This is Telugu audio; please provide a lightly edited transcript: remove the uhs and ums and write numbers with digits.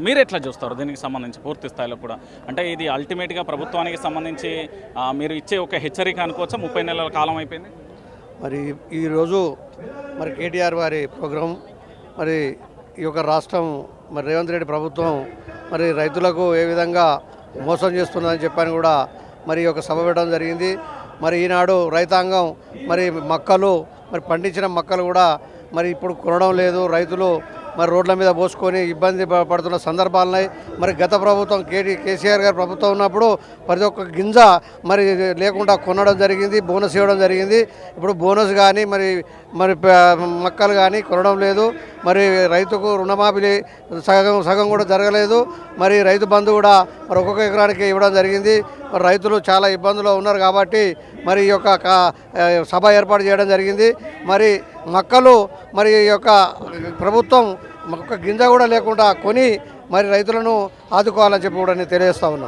మీరు ఎట్లా చూస్తారు దీనికి సంబంధించి పూర్తి స్థాయిలో కూడా? అంటే ఇది అల్టిమేట్గా ప్రభుత్వానికి సంబంధించి మీరు ఇచ్చే ఒక హెచ్చరిక అనుకోవచ్చా? 30 నెలల కాలం అయిపోయింది. మరి ఈరోజు మరి కేటీఆర్ వారి ప్రోగ్రాం, మరి ఈ యొక్క రాష్ట్రం, మరి రేవంత్ రెడ్డి ప్రభుత్వం మరి రైతులకు ఏ విధంగా మోసం చేస్తున్నదని చెప్పని కూడా మరి ఒక సభ పెట్టడం జరిగింది. మరి ఈనాడు రైతాంగం మరి మక్కలు, మరి పండించిన మక్కలు కూడా మరి ఇప్పుడు కొనడం లేదు. రైతులు మరి రోడ్ల మీద పోసుకొని ఇబ్బంది పడుతున్న సందర్భాలున్నాయి. మరి గత ప్రభుత్వం కేసీఆర్ గారి ప్రభుత్వం ఉన్నప్పుడు ప్రతి ఒక్క గింజ మరి లేకుండా కొనడం జరిగింది, బోనస్ ఇవ్వడం జరిగింది. ఇప్పుడు బోనస్ కానీ మరి మరి మక్కలు కానీ కొనడం లేదు. మరి రైతుకు రుణమాఫీ సగం కూడా జరగలేదు. మరి రైతు బంధు కూడా మరి ఒక్కొక్క ఎకరానికి ఇవ్వడం జరిగింది. మరి రైతులు చాలా ఇబ్బందుల్లో ఉన్నారు కాబట్టి మరి ఈ యొక్క సభ ఏర్పాటు చేయడం జరిగింది. మరి మక్కలు మరి ఈ యొక్క ప్రభుత్వం ఒక్క గింజ కూడా లేకుండా కొని మరి రైతులను ఆదుకోవాలని చెప్పి కూడా నేను తెలియజేస్తా ఉన్నాను.